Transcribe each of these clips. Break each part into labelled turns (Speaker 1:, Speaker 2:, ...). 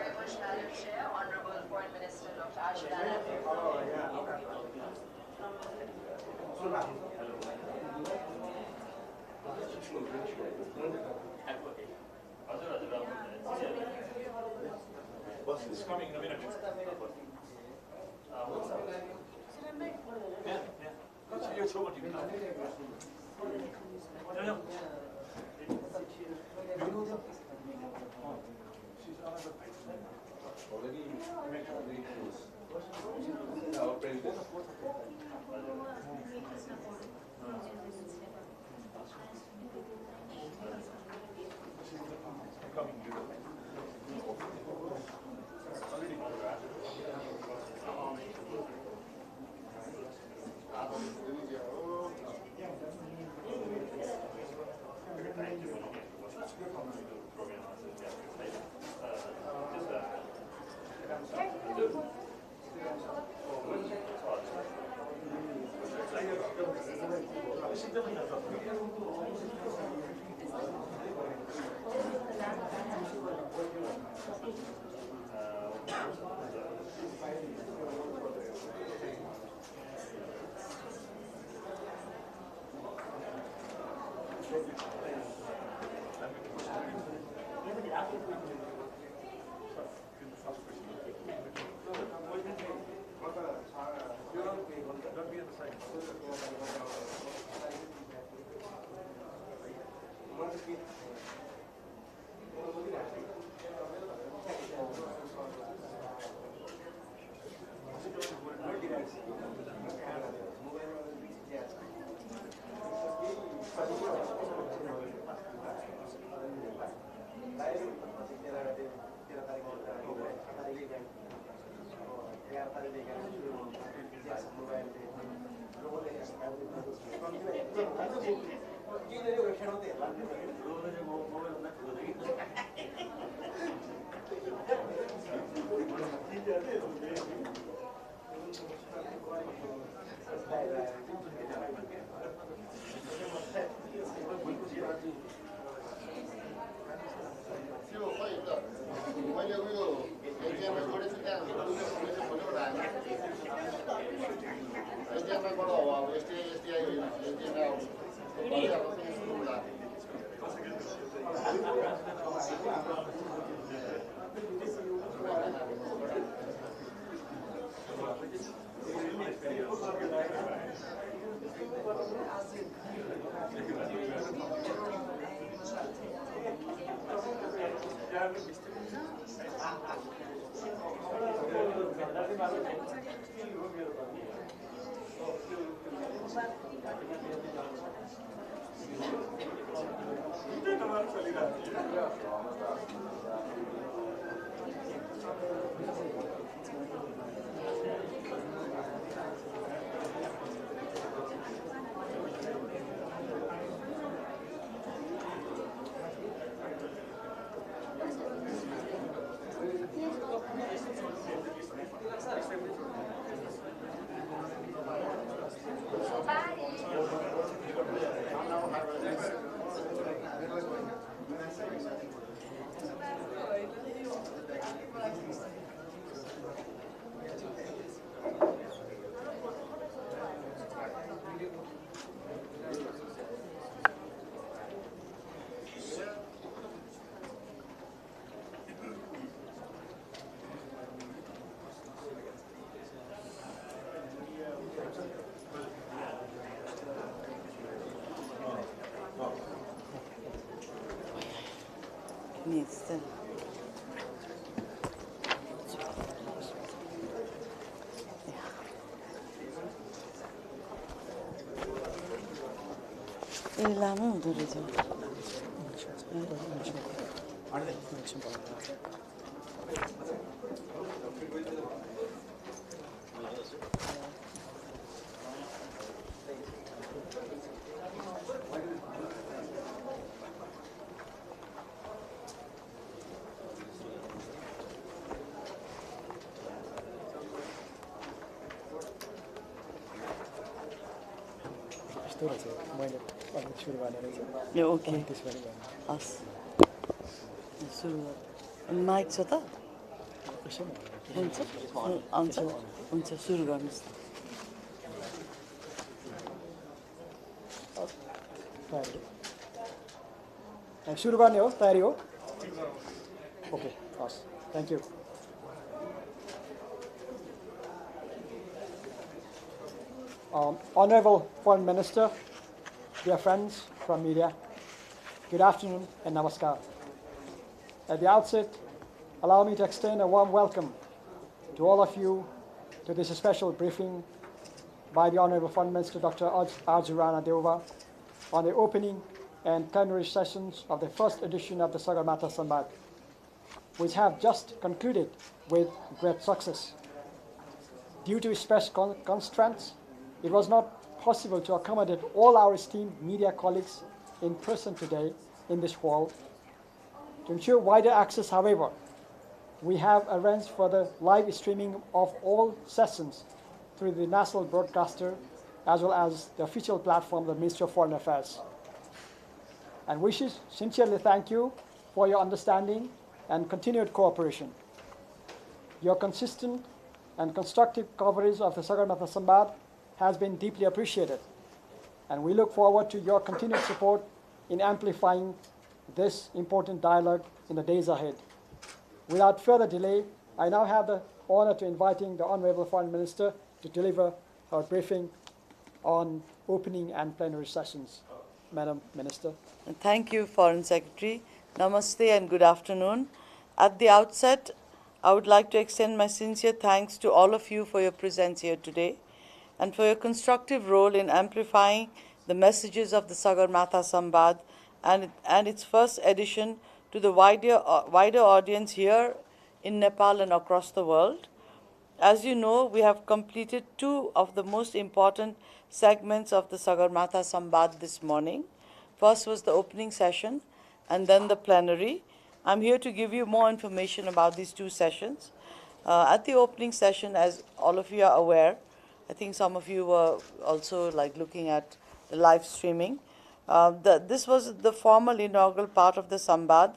Speaker 1: very much, Madam Chair. Honorable Foreign Minister Dr. Ashwani.
Speaker 2: Bus is coming in a minute. You're so much. Already our president.
Speaker 3: Miejsce. लामो हुँदो रहेछ
Speaker 4: यस्तो रहेछ मैले अलिक सुरु गर्ने रहेछ
Speaker 3: ए ओके
Speaker 4: त्यसबाट गर्ने
Speaker 3: हस् सुरु गर माइक छ त
Speaker 4: एकैछिन
Speaker 3: हुन्छ आउँछ हुन्छ सुरु गर्नुहोस्
Speaker 4: तयारी सुरु गर्ने हो तयारी हो okay has thank you Honorable Foreign Minister, dear friends from media, good afternoon and namaskar. At the outset, allow me to extend a warm welcome to all of you to this special briefing by the Honorable Foreign Minister Dr. Arjurana Deuva on the opening and plenary sessions of the first edition of the Sagarmatha Sambaad, which have just concluded with great success. Due to special constraints, it was not possible to accommodate all our esteemed media colleagues in person today in this hall. To ensure wider access, however, we have arranged for the live streaming of all sessions through the national broadcaster as well as the official platform of the Ministry of Foreign Affairs. And we should sincerely thank you for your understanding and continued cooperation. Your consistent and constructive coverage of the Sagarmatha Sambaad has been deeply appreciated, and we look forward to your continued support in amplifying this important dialogue in the days ahead. Without further delay, I now have the honor to inviting the Honorable Foreign Minister to deliver her briefing on opening and plenary sessions. Madam Minister.
Speaker 3: Thank you, Foreign Secretary. Namaste and good afternoon. At the outset, I would like to extend my sincere thanks to all of you for your presence here today and for your constructive role in amplifying the messages of the Sagarmatha Sambaad and its first edition to the wider audience here in Nepal and across the world. As you know, we have completed two of the most important segments of the Sagarmatha Sambaad this morning. First was the opening session and then the plenary. I'm here to give you more information about these two sessions. At the opening session, as all of you are aware, I think some of you were also looking at the live streaming. This was the formal inaugural part of the Sambaad,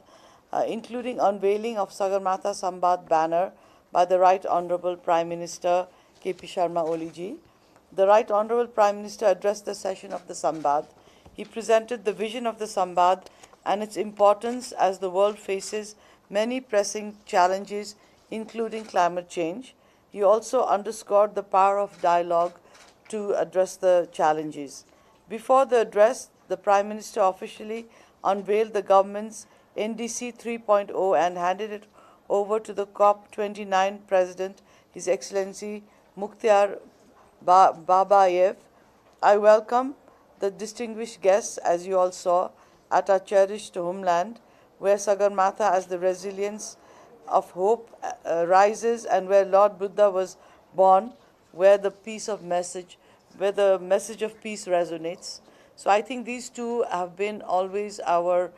Speaker 3: including unveiling of Sagarmatha Sambaad banner by the Right Honorable Prime Minister K.P. Sharma Oliji. The Right Honorable Prime Minister addressed the session of the Sambaad. He presented the vision of the Sambaad and its importance as the world faces many pressing challenges, including climate change. He also underscored the power of dialogue to address the challenges. Before the address, the Prime Minister officially unveiled the government's NDC 3.0 and handed it over to the COP29 President, His Excellency Mukhtar Babayev. I welcome the distinguished guests, as you all saw, at our cherished homeland, where Sagarmatha, as the resilience of hope, rises, and where Lord Buddha was born, where the message of peace resonates. So I think these two have been always our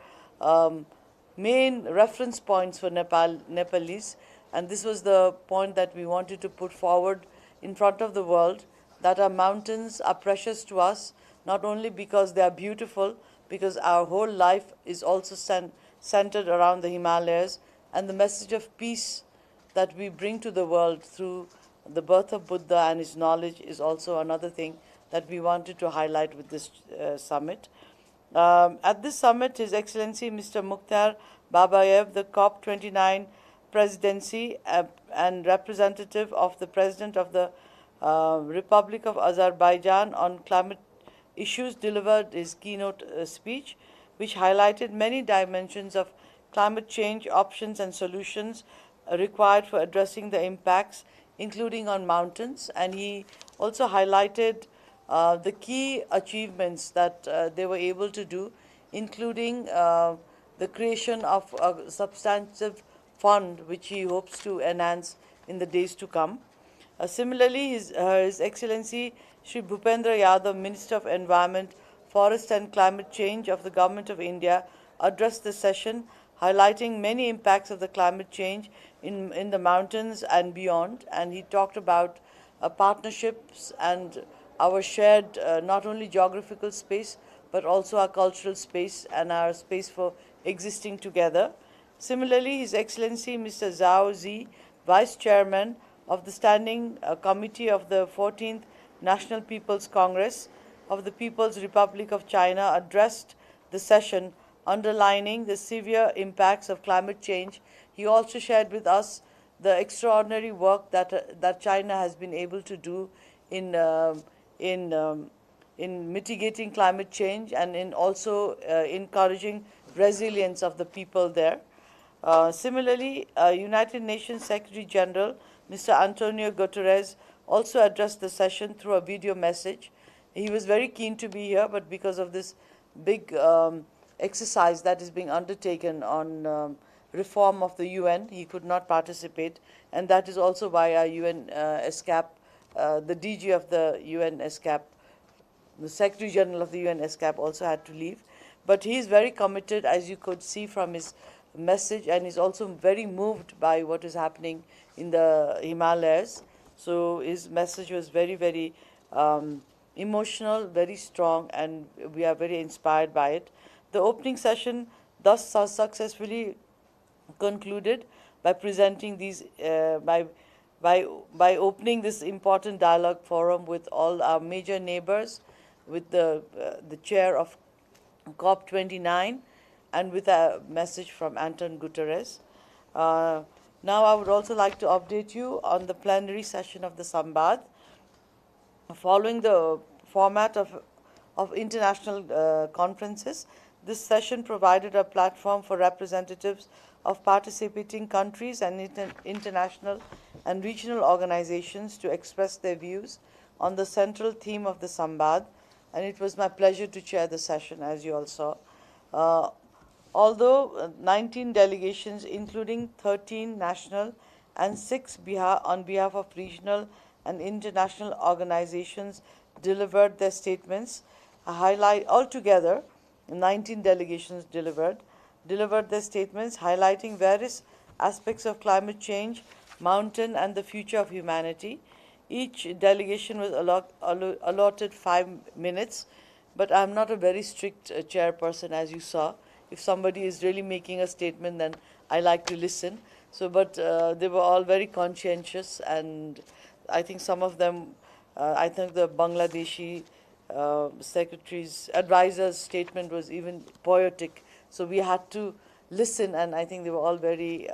Speaker 3: main reference points for Nepalese, and this was the point that we wanted to put forward in front of the world, that our mountains are precious to us, not only because they are beautiful, because our whole life is also centered around the Himalayas, and the message of peace that we bring to the world through the birth of Buddha and his knowledge is also another thing that we wanted to highlight with this summit. At this summit, His Excellency Mr. Mukhtar Babayev, the COP29 presidency and representative of the President of the Republic of Azerbaijan on climate issues, delivered his keynote speech, which highlighted many dimensions of climate change options and solutions required for addressing the impacts, including on mountains. And he also highlighted the key achievements that they were able to do, including the creation of a substantive fund, which he hopes to enhance in the days to come. Similarly, His Excellency Shri Bhupendra Yadav, Minister of Environment, Forest and Climate Change of the Government of India, addressed the session, highlighting many impacts of the climate change in the mountains and beyond. And he talked about partnerships and our shared not only geographical space but also our cultural space and our space for existing together. Similarly, His Excellency Mr. Zhao Zi, Vice Chairman of the Standing Committee of the 14th National People's Congress of the People's Republic of China, addressed the session underlining the severe impacts of climate change. He also shared with us the extraordinary work that China has been able to do in in um, in mitigating climate change and in also encouraging resilience of the people there. Similarly, United Nations Secretary General Mr. Antonio Guterres also addressed the session through a video message. He was very keen to be here, but because of this big exercise that is being undertaken on reform of the UN, he could not participate, and that is also why our UN ESCAP, the DG of the UN ESCAP, the Secretary General of the UN ESCAP also had to leave. But he is very committed, as you could see from his message, and he's also very moved by what is happening in the Himalayas. So his message was very, very emotional, very strong, and we are very inspired by it. The opening session thus successfully concluded by presenting these by opening this important dialogue forum with all our major neighbors, with the chair of COP29, and with a message from Anton Guterres. Now I would also like to update you on the plenary session of the Sambaad. Following the format of international conferences, this session provided a platform for representatives of participating countries and international and regional organizations to express their views on the central theme of the Sambaad, and it was my pleasure to chair the session, as you all saw. Although 19 delegations, including 13 national and 6 on behalf of regional and international organizations, delivered their statements, altogether 19 delegations delivered their statements highlighting various aspects of climate change, mountain, and the future of humanity. Each delegation was allotted 5 minutes, but I'm not a very strict chairperson, as you saw. If somebody is really making a statement, then I like to listen. So, but they were all very conscientious, and I think some of them, I think the Bangladeshi secretary's advisor's statement was even poetic. So we had to listen, and I think they were all very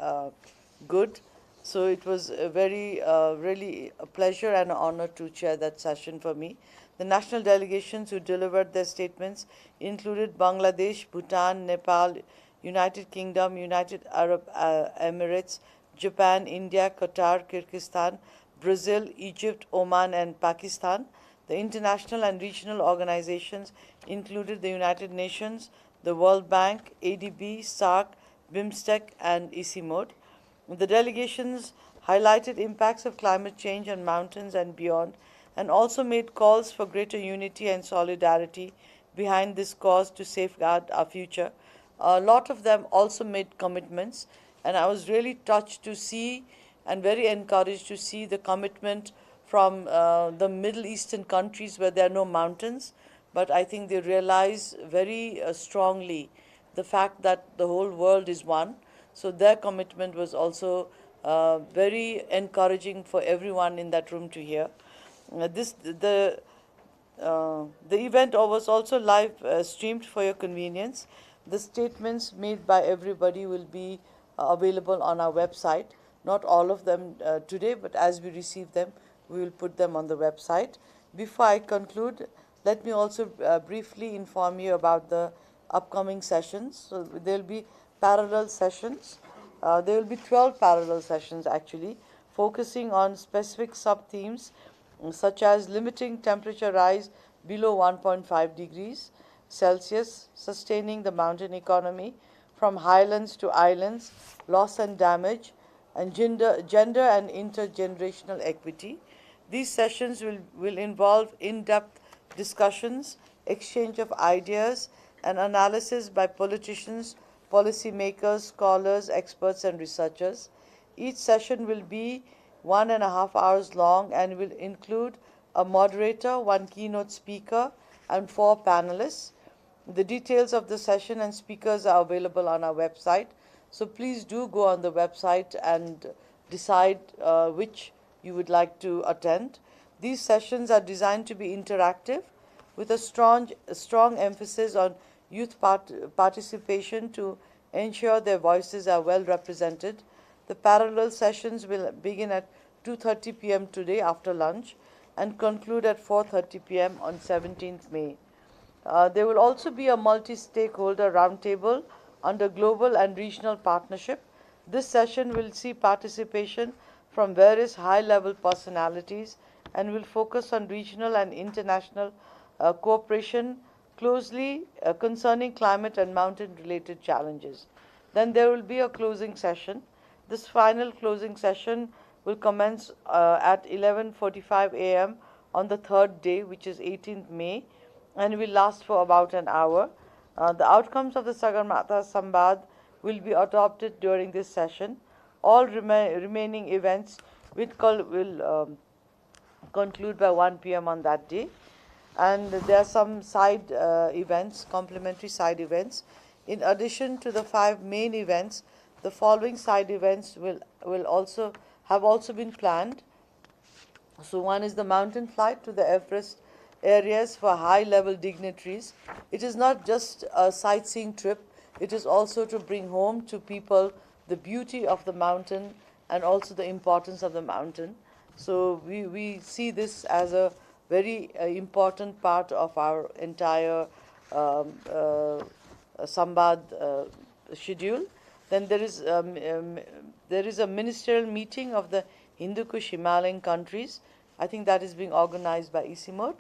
Speaker 3: good. So it was a very, really a pleasure and an honor to chair that session for me. The national delegations who delivered their statements included Bangladesh, Bhutan, Nepal, United Kingdom, United Arab Emirates, Japan, India, Qatar, Kyrgyzstan, Brazil, Egypt, Oman, and Pakistan. The international and regional organizations included the United Nations, the World Bank, ADB, SAARC, BIMSTEC, and ICIMOD. The delegations highlighted impacts of climate change on mountains and beyond, and also made calls for greater unity and solidarity behind this cause to safeguard our future. A lot of them also made commitments, and I was really touched to see and very encouraged to see the commitment from the Middle Eastern countries where there are no mountains, but I think they realize very strongly the fact that the whole world is one. So their commitment was also very encouraging for everyone in that room to hear. The event was also live streamed for your convenience. The statements made by everybody will be available on our website. Not all of them today, but as we receive them, we will put them on the website. Before I conclude, let me also briefly inform you about the upcoming sessions. So there will be parallel sessions. There will be 12 parallel sessions actually, focusing on specific sub-themes such as limiting temperature rise below 1.5 degrees Celsius, sustaining the mountain economy from highlands to islands, loss and damage, and gender and intergenerational equity. These sessions will involve in-depth discussions, exchange of ideas, and analysis by politicians, policymakers, scholars, experts, and researchers. Each session will be 1.5 hours long and will include a moderator, one keynote speaker, and 4 panelists. The details of the session and speakers are available on our website. So please do go on the website and decide which you would like to attend. These sessions are designed to be interactive with a strong emphasis on youth participation to ensure their voices are well represented. The parallel sessions will begin at 2:30 p.m. today after lunch and conclude at 4:30 p.m. on 17th May. There will also be a multi-stakeholder roundtable under global and regional partnership. This session will see participation from various high-level personalities and will focus on regional and international cooperation closely concerning climate and mountain-related challenges. Then there will be a closing session. This final closing session will commence at 11:45 a.m. on the third day, which is 18th May, and will last for about an hour. The outcomes of the Sagarmatha Sambaad will be adopted during this session. All remaining events will conclude by 1 p.m. on that day. And there are some side events, complementary side events. In addition to the 5 main events, the following side events will also have been planned. So one is the mountain flight to the Everest areas for high-level dignitaries. It is not just a sightseeing trip, it is also to bring home to people the beauty of the mountain and also the importance of the mountain. So we see this as a very important part of our entire Sambaad schedule. Then there is a ministerial meeting of the Hindu Kush Himalayan countries. I think that is being organized by ICIMOD.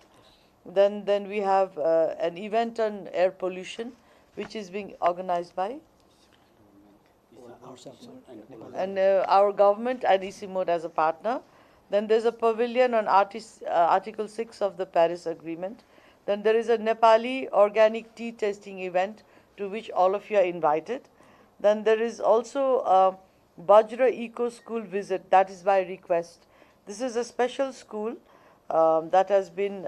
Speaker 3: Then we have an event on air pollution, which is being organized by and our government and ICIMOD as a partner. Then there's a pavilion on Article 6 of the Paris Agreement. Then there is a Nepali organic tea tasting event to which all of you are invited. Then there is also a Bajra Eco School visit, that is by request. This is a special school that has been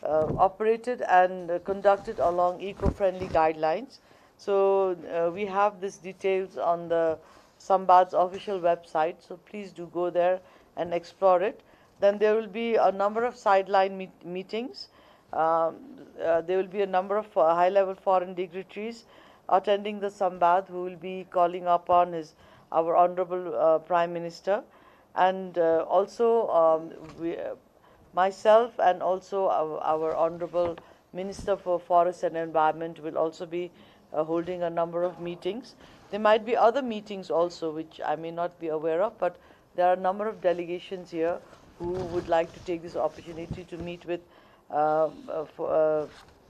Speaker 3: operated and conducted along eco-friendly guidelines. So we have these details on the Sambaad's official website, so please do go there and explore it. Then there will be a number of sideline meetings. There will be a number of high-level foreign dignitaries attending the Sambaad who will be calling upon our Honorable Prime Minister. And also myself and also our Honorable Minister for Forest and Environment will also be holding a number of meetings. There might be other meetings also which I may not be aware of, but there are a number of delegations here who would like to take this opportunity to meet with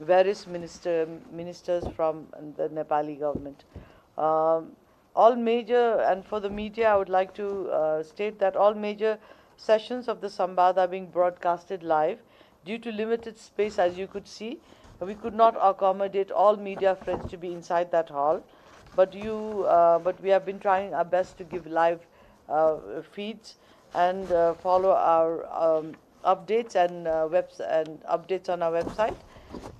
Speaker 3: various ministers from the Nepali government. All major, and for the media, I would like to state that all major sessions of the Sambaad are being broadcasted live. Due to limited space, as you could see, we could not accommodate all media friends to be inside that hall, but we have been trying our best to give live feeds and follow our updates and updates on our website.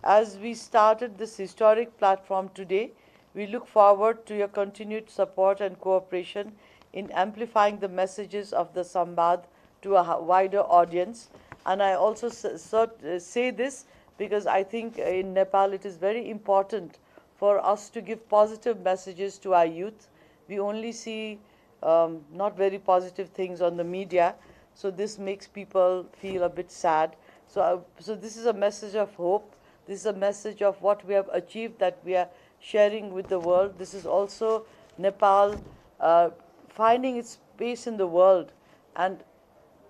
Speaker 3: As we started this historic platform today, we look forward to your continued support and cooperation in amplifying the messages of the Sambaad to a wider audience. And I also say this because I think in Nepal it is very important for us to give positive messages to our youth. We only see not very positive things on the media, so this makes people feel a bit sad. So this is a message of hope. This is a message of what we have achieved that we are sharing with the world. This is also Nepal finding its space in the world, and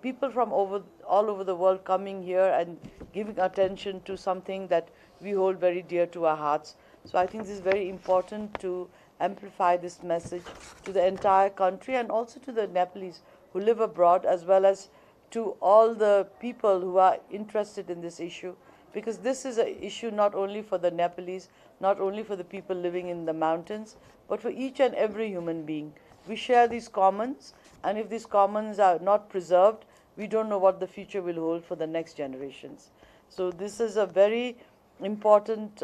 Speaker 3: people from all over the world coming here and giving attention to something that we hold very dear to our hearts. So I think this is very important to amplify this message to the entire country and also to the Nepalese who live abroad, as well as to all the people who are interested in this issue, because this is an issue not only for the Nepalese, not only for the people living in the mountains, but for each and every human being. We share these commons, and if these commons are not preserved, we don't know what the future will hold for the next generations. So this is a very important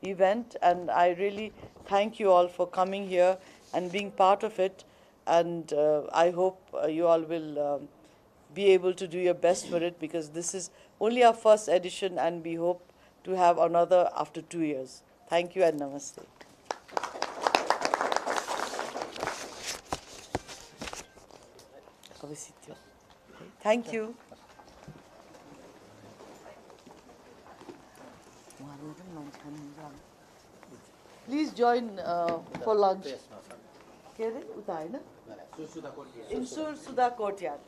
Speaker 3: event, and I really thank you all for coming here and being part of it. And I hope you all will be able to do your best for it, because this is only our first edition, and we hope to have another after 2 years. Thank you and namaste. Thank you. Please join for lunch. In Sur Sudha Courtyard.